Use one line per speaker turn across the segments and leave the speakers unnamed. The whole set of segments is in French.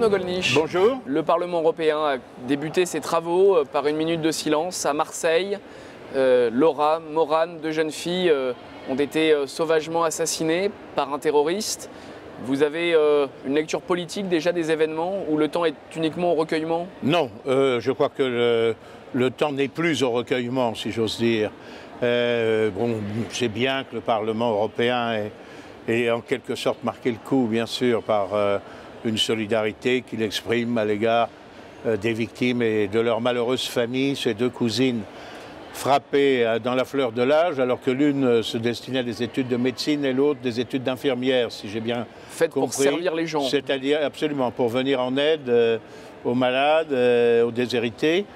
Bruno Gollnisch.
Bonjour.
Le Parlement européen a débuté ses travaux par une minute de silence à Marseille. Laura, Morane, deux jeunes filles ont été sauvagement assassinées par un terroriste. Vous avez une lecture politique déjà des événements ou le temps est uniquement au recueillement?
Non, je crois que le temps n'est plus au recueillement, si j'ose dire. Bon, c'est bien que le Parlement européen ait en quelque sorte marqué le coup, bien sûr, par une solidarité qu'il exprime à l'égard des victimes et de leurs malheureuses familles, ces deux cousines frappées dans la fleur de l'âge, alors que l'une se destinait à des études de médecine et l'autre des études d'infirmière, si j'ai bien
Faites
compris.
pour servir les gens.
C'est-à-dire, absolument, pour venir en aide aux malades, aux déshérités,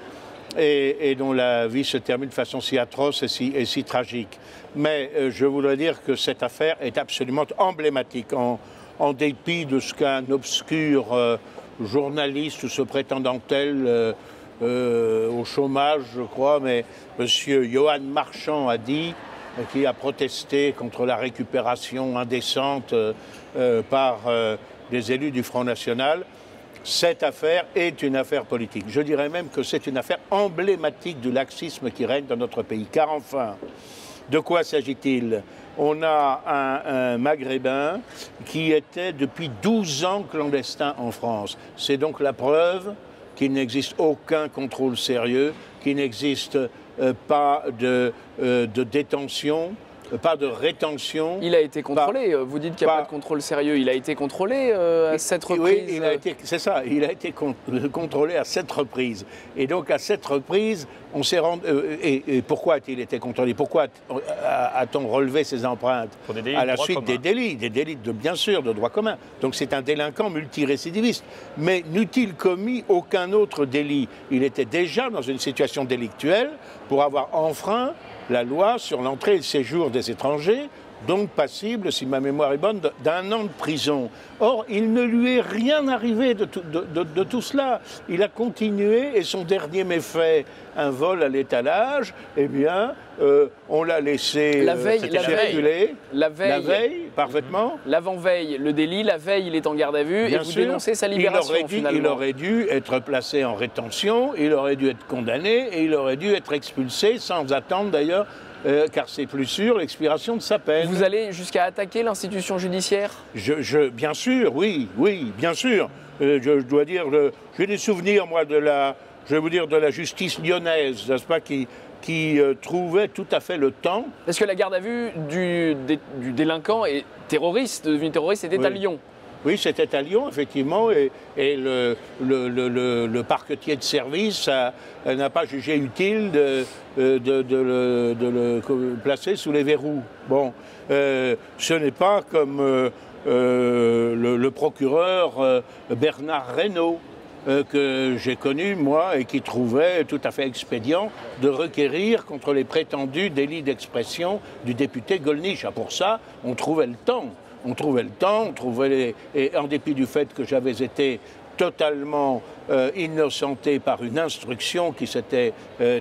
et dont la vie se termine de façon si atroce et si tragique. Mais je voudrais dire que cette affaire est absolument emblématique, en dépit de ce qu'un obscur journaliste ou se prétendant tel au chômage, je crois, mais M. Johan Marchand a dit, qui a protesté contre la récupération indécente par des élus du Front National. Cette affaire est une affaire politique. Je dirais même que c'est une affaire emblématique du laxisme qui règne dans notre pays. Car enfin, de quoi s'agit-il? On a un Maghrébin qui était depuis 12 ans clandestin en France. C'est donc la preuve qu'il n'existe aucun contrôle sérieux, qu'il n'existe pas de détention, pas de rétention.
Il a été contrôlé, vous dites qu'il n'y a pas de contrôle sérieux, il a été contrôlé à 7 reprises.
Oui, c'est ça, il a été contrôlé à 7 reprises. Et donc à 7 reprises, on s'est rendu... et pourquoi a-t-il été contrôlé? Pourquoi a-t-on relevé ses empreintes? À la suite des délits bien sûr, de droit commun. Donc c'est un délinquant multirécidiviste. Mais n'eût-il commis aucun autre délit? Il était déjà dans une situation délictuelle pour avoir enfreint la loi sur l'entrée et le séjour des étrangers, donc passible, si ma mémoire est bonne, d'1 an de prison. Or, il ne lui est rien arrivé de tout cela. Il a continué et son dernier méfait, un vol à l'étalage, eh bien, on l'a laissé circuler.
La veille,
parfaitement.
L'avant-veille, le délit, la veille, il est en garde à vue et vous dénoncez sa libération, finalement.
Il aurait dû être placé en rétention, il aurait dû être condamné et il aurait dû être expulsé sans attendre d'ailleurs, car c'est plus sûr, l'expiration de sa peine.
Vous allez jusqu'à attaquer l'institution judiciaire?
Bien sûr, oui, bien sûr. Je dois dire, j'ai des souvenirs, moi, de la justice lyonnaise, n'est-ce pas, qui trouvait tout à fait le temps.
Parce que la garde à vue du délinquant et devenu terroriste, était à Lyon.
Oui, c'était à Lyon, effectivement, et le parquetier de service n'a pas jugé utile de le placer sous les verrous. Bon, ce n'est pas comme le procureur Bernard Reynaud, que j'ai connu, moi, et qui trouvait tout à fait expédient de requérir contre les prétendus délits d'expression du député Gollnisch. Ah, pour ça, on trouvait le temps. Et en dépit du fait que j'avais été totalement innocenté par une instruction qui s'était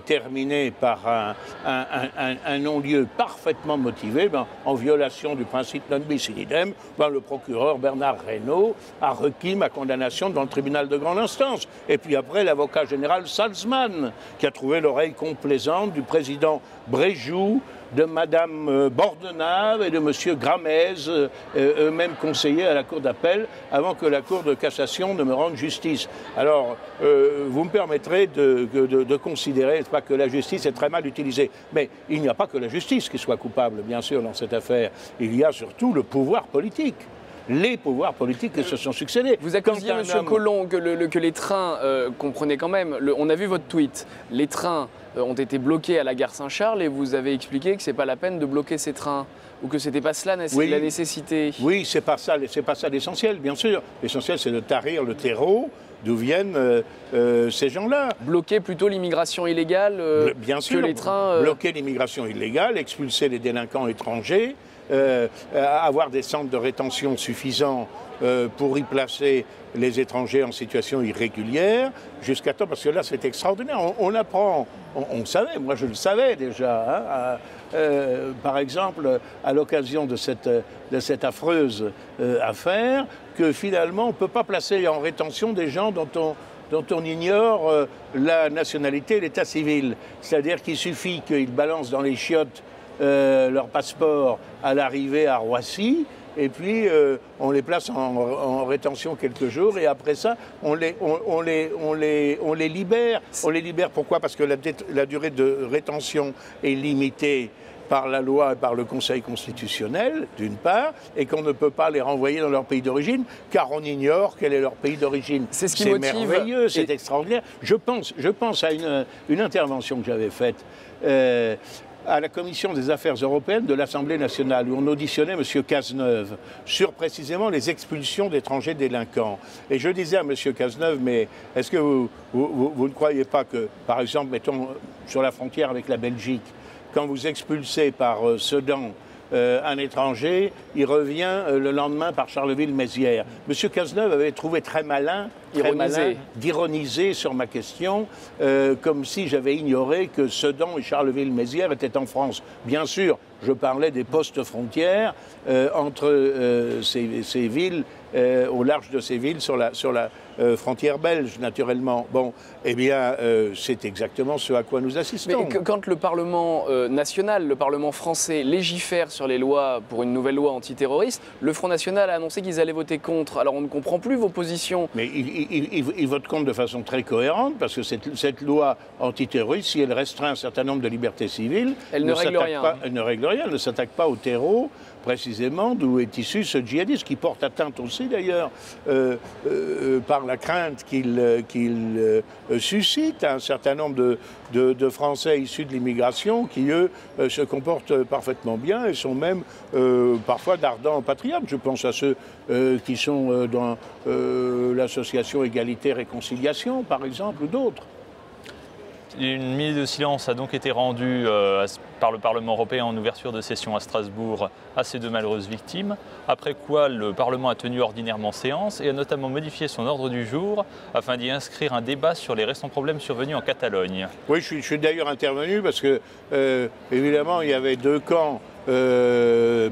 terminée par un non-lieu parfaitement motivé, en violation du principe non bis in idem, le procureur Bernard Reynaud a requis ma condamnation devant le tribunal de grande instance. Et puis après, l'avocat général Salzman, qui a trouvé l'oreille complaisante du président Bréjou, de Madame Bordenave et de Monsieur Gramez, eux-mêmes conseillers à la Cour d'appel, avant que la Cour de cassation ne me rende justice. Alors, vous me permettrez de considérer pas que la justice est très mal utilisée. Mais il n'y a pas que la justice qui soit coupable, bien sûr, dans cette affaire. Il y a surtout le pouvoir politique. Les pouvoirs politiques qui se sont succédés.
Vous accusiez, M. Collomb, que les trains, comprenez quand même, on a vu votre tweet, les trains ont été bloqués à la gare Saint-Charles et vous avez expliqué que ce n'est pas la peine de bloquer ces trains, ou que ce n'était pas cela la nécessité.
Oui, c'est pas ça l'essentiel, bien sûr. L'essentiel, c'est de tarir le terreau d'où viennent ces gens-là.
Bloquer plutôt l'immigration illégale
bien sûr,
que les trains...
Bloquer l'immigration illégale, expulser les délinquants étrangers, avoir des centres de rétention suffisants pour y placer les étrangers en situation irrégulière, jusqu'à temps, parce que là c'est extraordinaire, on apprend, on savait, moi je le savais déjà, par exemple, à l'occasion de cette affreuse affaire, que finalement on ne peut pas placer en rétention des gens dont on ignore la nationalité et l'état civil. C'est-à-dire qu'il suffit qu'ils balancent dans les chiottes leur passeport à l'arrivée à Roissy, et puis on les place en rétention quelques jours, et après ça, on les libère. On les libère, pourquoi? Parce que la durée de rétention est limitée par la loi et par le Conseil constitutionnel, d'une part, et qu'on ne peut pas les renvoyer dans leur pays d'origine, car on ignore quel est leur pays d'origine.
C'est ce qui motive...
merveilleux, c'est extraordinaire. Je pense à une intervention que j'avais faite à la Commission des Affaires européennes de l'Assemblée nationale, où on auditionnait M. Cazeneuve sur précisément les expulsions d'étrangers délinquants. Et je disais à M. Cazeneuve, mais est-ce que vous ne croyez pas que, par exemple, mettons sur la frontière avec la Belgique, quand vous expulsez par Sedan un étranger, il revient le lendemain par Charleville-Mézières. M. Cazeneuve avait trouvé très malin d'ironiser sur ma question, comme si j'avais ignoré que Sedan et Charleville-Mézières étaient en France. Bien sûr, je parlais des postes frontières entre ces villes, au large de ces villes, sur la frontière belge, naturellement. Bon, eh bien, c'est exactement ce à quoi nous assistons.
Mais quand le Parlement national, le Parlement français, légifère sur les lois pour une nouvelle loi antiterroriste, le Front National a annoncé qu'ils allaient voter contre. Alors on ne comprend plus vos positions.
Mais ils votent contre de façon très cohérente, parce que cette loi antiterroriste, si elle restreint un certain nombre de libertés civiles,
elle ne règle rien.
Elle ne règle rien, elle ne s'attaque pas au terreau, précisément d'où est issu ce djihadisme, qui porte atteinte aussi d'ailleurs par la crainte qu'il suscite à un certain nombre de Français issus de l'immigration qui, eux, se comportent parfaitement bien et sont même parfois d'ardents patriotes. Je pense à ceux qui sont dans l'association Égalité Réconciliation, par exemple, ou d'autres.
Une minute de silence a donc été rendue par le Parlement européen en ouverture de session à Strasbourg à ces deux malheureuses victimes, après quoi le Parlement a tenu ordinairement séance et a notamment modifié son ordre du jour afin d'y inscrire un débat sur les récents problèmes survenus en Catalogne.
Oui, je suis d'ailleurs intervenu parce que, évidemment, il y avait deux camps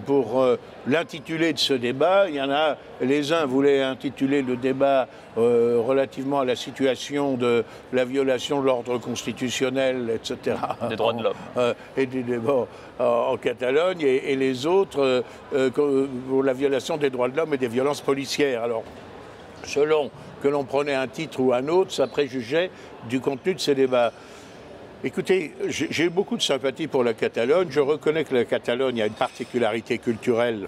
pour l'intitulé de ce débat. Il y en a, les uns voulaient intituler le débat relativement à la situation de la violation de l'ordre constitutionnel, etc.
Des droits de l'homme.
Et des débats en Catalogne, et les autres pour la violation des droits de l'homme et des violences policières. Alors, selon que l'on prenait un titre ou un autre, ça préjugeait du contenu de ces débats. Écoutez, j'ai eu beaucoup de sympathie pour la Catalogne. Je reconnais que la Catalogne a une particularité culturelle,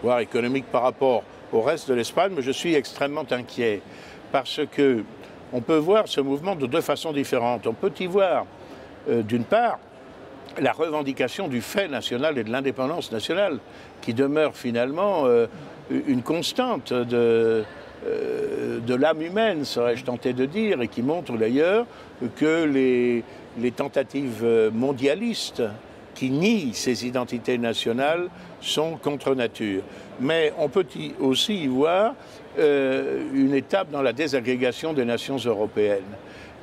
voire économique par rapport au reste de l'Espagne, mais je suis extrêmement inquiet parce que on peut voir ce mouvement de deux façons différentes. On peut y voir, d'une part, la revendication du fait national et de l'indépendance nationale, qui demeure finalement une constante de l'âme humaine, serais-je tenté de dire, et qui montre d'ailleurs que les tentatives mondialistes qui nient ces identités nationales sont contre nature. Mais on peut aussi y voir une étape dans la désagrégation des nations européennes.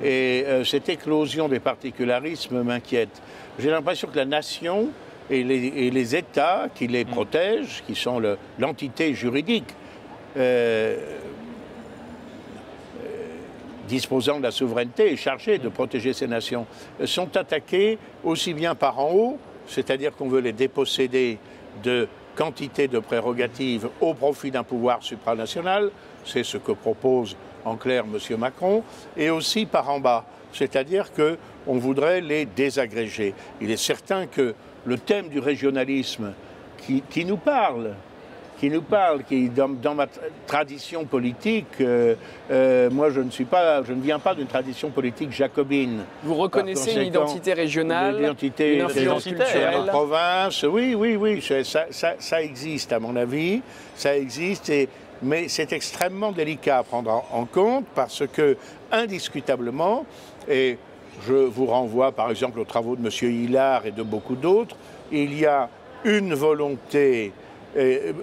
Et cette éclosion des particularismes m'inquiète. J'ai l'impression que la nation et les États qui les protègent, qui sont l'entité juridique, disposant de la souveraineté et chargés de protéger ces nations, sont attaqués aussi bien par en haut, c'est-à-dire qu'on veut les déposséder de quantité de prérogatives au profit d'un pouvoir supranational, c'est ce que propose en clair M. Macron, et aussi par en bas, c'est-à-dire qu'on voudrait les désagréger. Il est certain que le thème du régionalisme qui nous parle, qui dans ma tradition politique, moi je ne viens pas d'une tradition politique jacobine.
Vous reconnaissez une identité régionale,
une
influence culturelle
en province, oui, ça existe à mon avis, ça existe, mais c'est extrêmement délicat à prendre en compte parce que, indiscutablement, et je vous renvoie par exemple aux travaux de M. Hillard et de beaucoup d'autres, il y a une volonté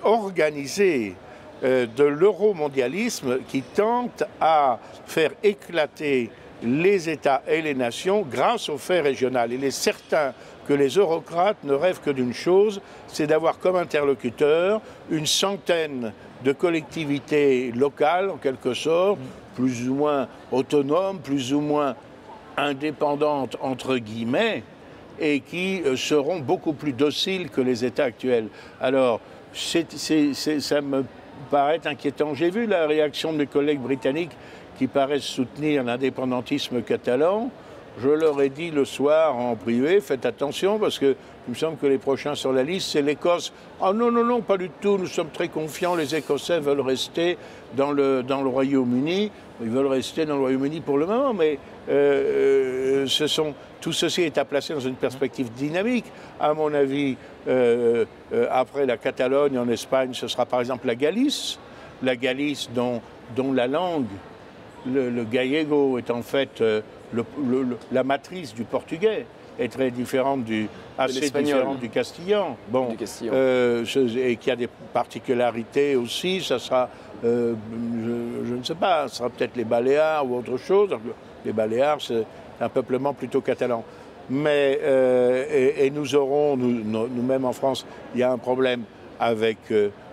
organisée de l'euromondialisme qui tente à faire éclater les États et les nations grâce aux faits régionaux. Il est certain que les eurocrates ne rêvent que d'une chose, c'est d'avoir comme interlocuteur une centaine de collectivités locales, en quelque sorte, plus ou moins autonomes, plus ou moins indépendantes, entre guillemets, et qui seront beaucoup plus dociles que les États actuels. Alors, ça me paraît inquiétant. J'ai vu la réaction de mes collègues britanniques qui paraissent soutenir l'indépendantisme catalan. Je leur ai dit le soir en privé, faites attention parce que il me semble que les prochains sur la liste, c'est l'Écosse. Ah non, non, non, pas du tout, nous sommes très confiants, les Écossais veulent rester dans le Royaume-Uni. Ils veulent rester dans le Royaume-Uni pour le moment, mais tout ceci est à placer dans une perspective dynamique. À mon avis, après la Catalogne en Espagne, ce sera par exemple la Galice dont la langue, le gallego est en fait la matrice du portugais, est très différente assez différente du castillan. Bon, et qui a des particularités aussi, ça sera, je ne sais pas, ça sera peut-être les Baléares ou autre chose. Les Baléares, c'est un peuplement plutôt catalan. Mais, et nous aurons, nous-mêmes en France, il y a un problème avec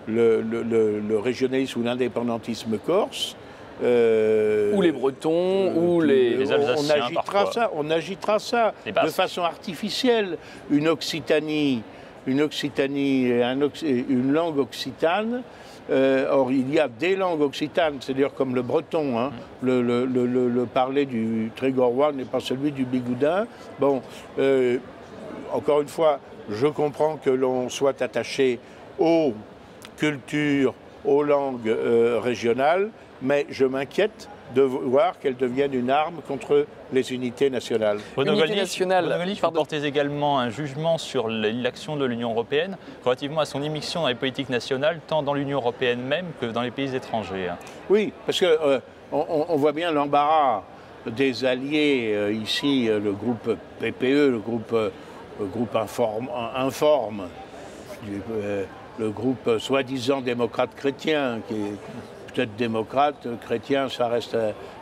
le régionalisme ou l'indépendantisme corse.
Ou les Bretons, ou les
Alsaciens,
on agitera ça de façon artificielle. Une Occitanie et une langue occitane. Or, il y a des langues occitanes, c'est-à-dire comme le breton. Hein, le parler du Trégorois n'est pas celui du Bigoudin. Bon, encore une fois, je comprends que l'on soit attaché aux cultures, aux langues régionales, mais je m'inquiète de voir qu'elles deviennent une arme contre les unités nationales.
Bruno Gollnisch, vous portez également un jugement sur l'action de l'Union européenne relativement à son immixtion dans les politiques nationales, tant dans l'Union européenne même que dans les pays étrangers.
Oui, parce que on voit bien l'embarras des alliés ici, le groupe PPE, le groupe Informe, le groupe soi-disant démocrate chrétien, qui est peut-être démocrate, chrétien, ça reste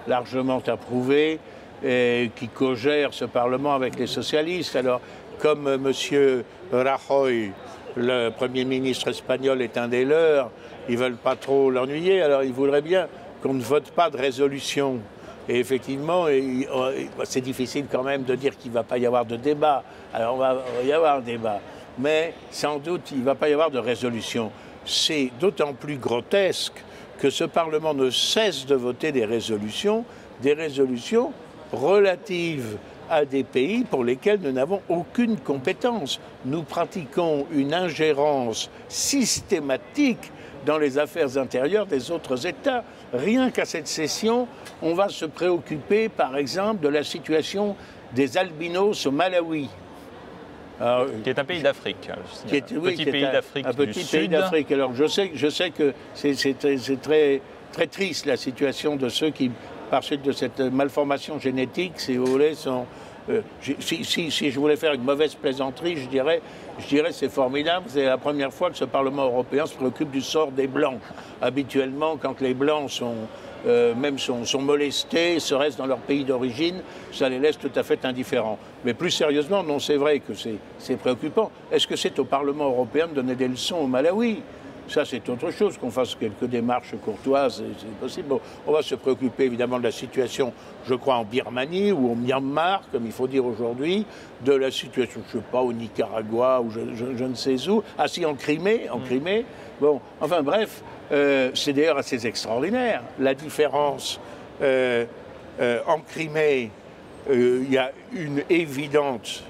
largement approuvé, et qui cogère ce Parlement avec les socialistes. Alors, comme M. Rajoy, le Premier ministre espagnol, est un des leurs, ils ne veulent pas trop l'ennuyer, alors ils voudraient bien qu'on ne vote pas de résolution. Et effectivement, c'est difficile quand même de dire qu'il ne va pas y avoir de débat. Alors, on va y avoir un débat. Mais sans doute, il ne va pas y avoir de résolution. C'est d'autant plus grotesque que ce Parlement ne cesse de voter des résolutions relatives à des pays pour lesquels nous n'avons aucune compétence. Nous pratiquons une ingérence systématique dans les affaires intérieures des autres États. Rien qu'à cette session, on va se préoccuper, par exemple, de la situation des albinos au Malawi.
Alors, qui est un pays d'Afrique. Un petit pays d'Afrique.
Alors je sais que c'est très, très triste la situation de ceux qui, par suite de cette malformation génétique, si vous voulez, sont... si je voulais faire une mauvaise plaisanterie, je dirais c'est formidable, c'est la première fois que ce Parlement européen se préoccupe du sort des Blancs. Habituellement, quand les Blancs sont molestés, se restent dans leur pays d'origine, ça les laisse tout à fait indifférents. Mais plus sérieusement, non, c'est vrai que c'est préoccupant. Est-ce que c'est au Parlement européen de donner des leçons au Malawi ? Ça, c'est autre chose, qu'on fasse quelques démarches courtoises, c'est possible. Bon, on va se préoccuper évidemment de la situation, je crois, en Birmanie ou au Myanmar, comme il faut dire aujourd'hui, de la situation, je ne sais pas, au Nicaragua ou je ne sais où. Ah si, en Crimée. Bon, enfin bref, c'est d'ailleurs assez extraordinaire. La différence en Crimée, il y a une évidente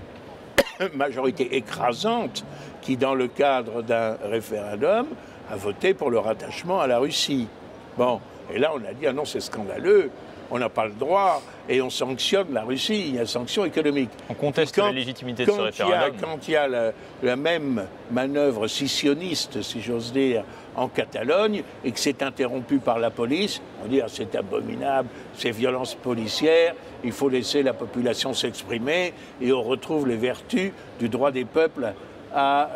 majorité écrasante qui, dans le cadre d'un référendum, a voté pour le rattachement à la Russie. Bon, et là on a dit, ah non, c'est scandaleux, on n'a pas le droit, et on sanctionne la Russie, il y a une sanction économique.
On conteste la légitimité de ce référendum.
Quand il y a la même manœuvre scissionniste, si j'ose dire, en Catalogne, et que c'est interrompu par la police, on dit, ah, c'est abominable, c'est violence policière, il faut laisser la population s'exprimer, et on retrouve les vertus du droit des peuples à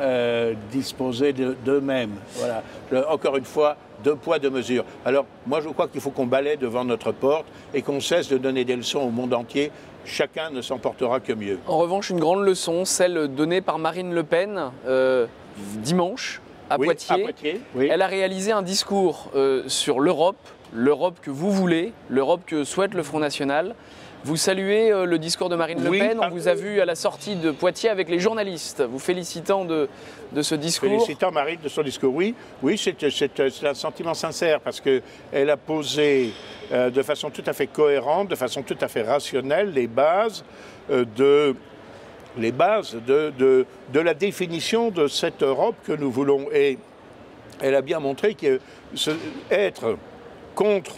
disposer d'eux-mêmes. Voilà. Encore une fois, 2 poids, 2 mesures. Alors, moi, je crois qu'il faut qu'on balaie devant notre porte et qu'on cesse de donner des leçons au monde entier. Chacun ne s'en portera que mieux.
En revanche, une grande leçon, celle donnée par Marine Le Pen dimanche à Poitiers.
Oui.
Elle a réalisé un discours sur l'Europe, l'Europe que vous voulez, l'Europe que souhaite le Front National. Vous saluez le discours de Marine Le Pen, on vous a vu à la sortie de Poitiers avec les journalistes, vous félicitant de ce discours.
Félicitant Marine de son discours, oui, c'est un sentiment sincère parce qu'elle a posé de façon tout à fait cohérente, de façon tout à fait rationnelle les bases de la définition de cette Europe que nous voulons. Et elle a bien montré qu'être contre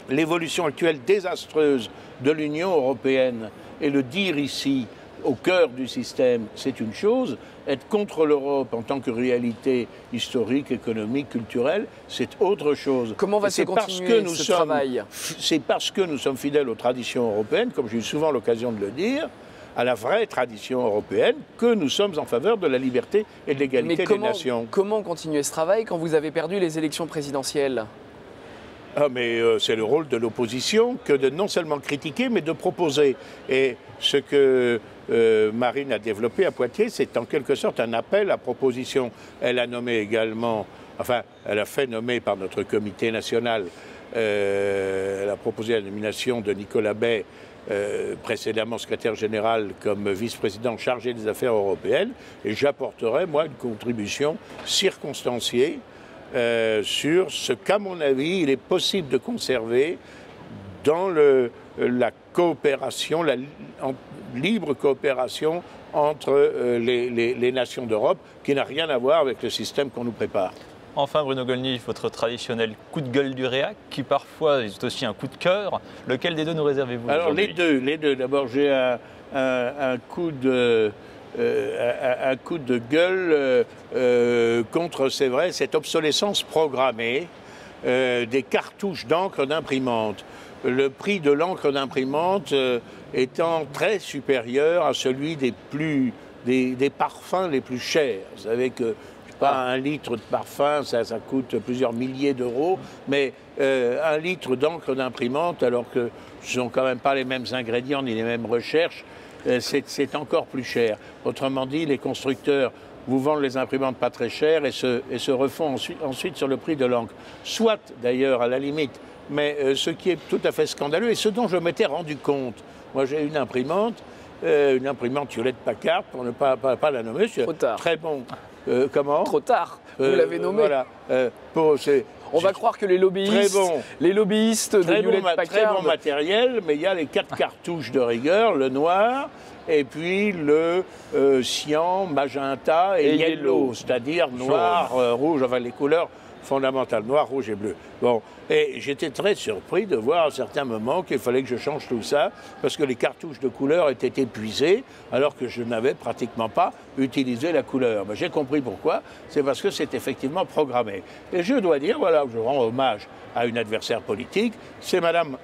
l'évolution actuelle désastreuse de l'Union européenne et le dire ici, au cœur du système, c'est une chose. Être contre l'Europe en tant que réalité historique, économique, culturelle, c'est autre chose.
Comment va se continuer ce travail ?
C'est parce que nous sommes fidèles aux traditions européennes, comme j'ai eu souvent l'occasion de le dire, à la vraie tradition européenne, que nous sommes en faveur de la liberté et de l'égalité des nations.
Comment continuer ce travail quand vous avez perdu les élections présidentielles ?
Ah, mais c'est le rôle de l'opposition que de non seulement critiquer, mais de proposer. Et ce que Marine a développé à Poitiers, c'est en quelque sorte un appel à proposition. Elle a nommé également, enfin, elle a fait nommer par notre comité national, elle a proposé la nomination de Nicolas Bay, précédemment secrétaire général, comme vice-président chargé des affaires européennes. Et j'apporterai, moi, une contribution circonstanciée sur ce qu'à mon avis, il est possible de conserver dans la coopération, la libre coopération entre les nations d'Europe, qui n'a rien à voir avec le système qu'on nous prépare.
Enfin, Bruno Gollnisch, votre traditionnel coup de gueule du réac, qui parfois est aussi un coup de cœur. Lequel des deux nous réservez-vous?
Alors les deux. D'abord, j'ai un coup de gueule contre, c'est vrai, cette obsolescence programmée des cartouches d'encre d'imprimante. Le prix de l'encre d'imprimante étant très supérieur à celui des parfums les plus chers. Vous savez que pas 1 litre de parfum, ça coûte plusieurs milliers d'euros, mais 1 litre d'encre d'imprimante, alors que ce ne sont quand même pas les mêmes ingrédients ni les mêmes recherches, c'est encore plus cher. Autrement dit, les constructeurs vous vendent les imprimantes pas très chères et se refont ensuite sur le prix de l'encre. Soit d'ailleurs, à la limite, mais ce qui est tout à fait scandaleux et ce dont je m'étais rendu compte. Moi, j'ai une imprimante Hewlett-Packard, pour ne pas la nommer.
Trop tard.
Très bon. Comment ?
Trop tard. Vous l'avez nommé.
Voilà.
On va croire que les lobbyistes de Hewlett-Packard...
Très bon matériel, mais il y a les 4 cartouches de rigueur, le noir, et puis le cyan, magenta et yellow, c'est-à-dire noir, rouge, enfin les couleurs fondamentales, noir, rouge et bleu. Bon, et j'étais très surpris de voir à certains moments qu'il fallait que je change tout ça, parce que les cartouches de couleur étaient épuisées, alors que je n'avais pratiquement pas utilisé la couleur. J'ai compris pourquoi, c'est parce que c'est effectivement programmé. Et je dois dire, voilà, je rends hommage à une adversaire politique, c'est Madame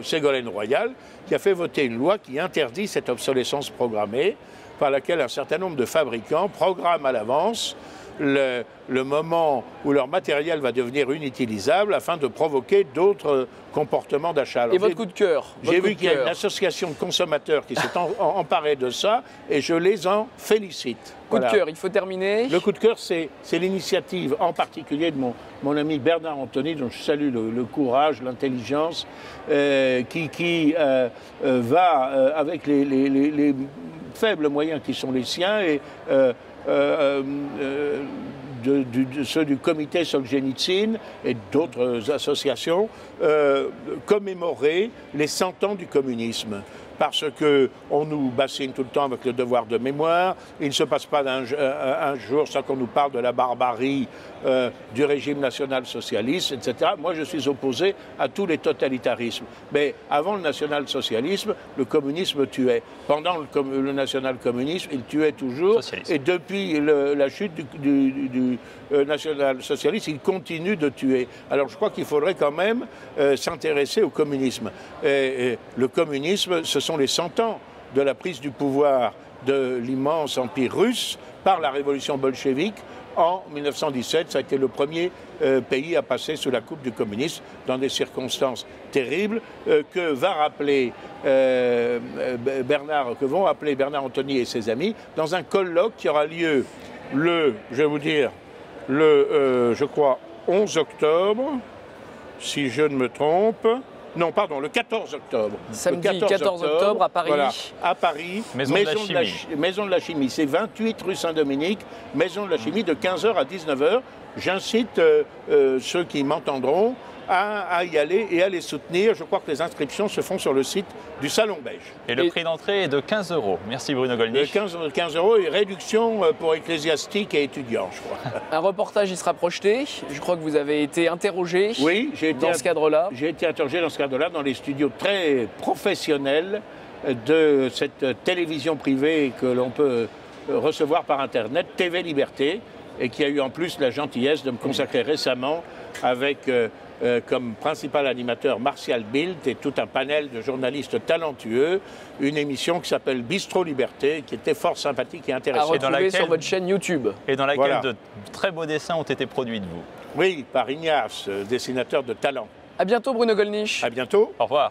Ségolène Royal, qui a fait voter une loi qui interdit cette obsolescence programmée, par laquelle un certain nombre de fabricants programment à l'avance le moment où leur matériel va devenir inutilisable afin de provoquer d'autres comportements d'achat.
Et votre coup de cœur?
J'ai vu qu'il y a une association de consommateurs qui s'est emparée de ça et je les en félicite.
Coup de cœur, il faut terminer.
Le coup de cœur, c'est l'initiative en particulier de mon ami Bernard Anthony, dont je salue le courage, l'intelligence, qui va, avec les faibles moyens qui sont les siens, et ceux du comité Solzhenitsyn et d'autres associations, commémorer les 100 ans du communisme. Parce qu'on nous bassine tout le temps avec le devoir de mémoire. Il ne se passe pas un jour sans qu'on nous parle de la barbarie du régime national-socialiste, etc. Moi, je suis opposé à tous les totalitarismes. Mais avant le national-socialisme, le communisme tuait. Pendant le national-communisme, il tuait toujours. Socialisme. Et depuis la chute du national-socialiste, il continue de tuer. Alors, je crois qu'il faudrait quand même s'intéresser au communisme. Le communisme, ce sont les 100 ans de la prise du pouvoir de l'immense empire russe par la révolution bolchevique en 1917. Ça a été le premier pays à passer sous la coupe du communisme dans des circonstances terribles que vont appeler Bernard Anthony et ses amis dans un colloque qui aura lieu je crois, 11 octobre, si je ne me trompe. Non, pardon, le 14 octobre.
Samedi 14 octobre à Paris.
Voilà, à Paris,
Maison
Maison de la Chimie. C'est 28 rue Saint-Dominique, Maison de la Chimie, de 15h à 19h. J'incite ceux qui m'entendront à y aller et à les soutenir. Je crois que les inscriptions se font sur le site du Salon Beige.
Et le prix d'entrée est de 15 €. Merci Bruno Gollnisch.
15 € et réduction pour ecclésiastiques et étudiants, je crois.
Un reportage y sera projeté. Je crois que vous avez été interrogé dans ce cadre-là.
J'ai été interrogé dans ce cadre-là, dans les studios très professionnels de cette télévision privée que l'on peut recevoir par Internet, TV Liberté, et qui a eu en plus la gentillesse de me consacrer récemment avec comme principal animateur Martial Bildt et tout un panel de journalistes talentueux, une émission qui s'appelle Bistro Liberté, qui était fort sympathique et
À
intéressante.
retrouver sur votre chaîne YouTube.
Et dans laquelle
Voilà.
de très beaux dessins ont été produits de vous.
Oui, par Ignace, dessinateur de talent.
À bientôt Bruno Gollnisch.
À bientôt.
Au revoir.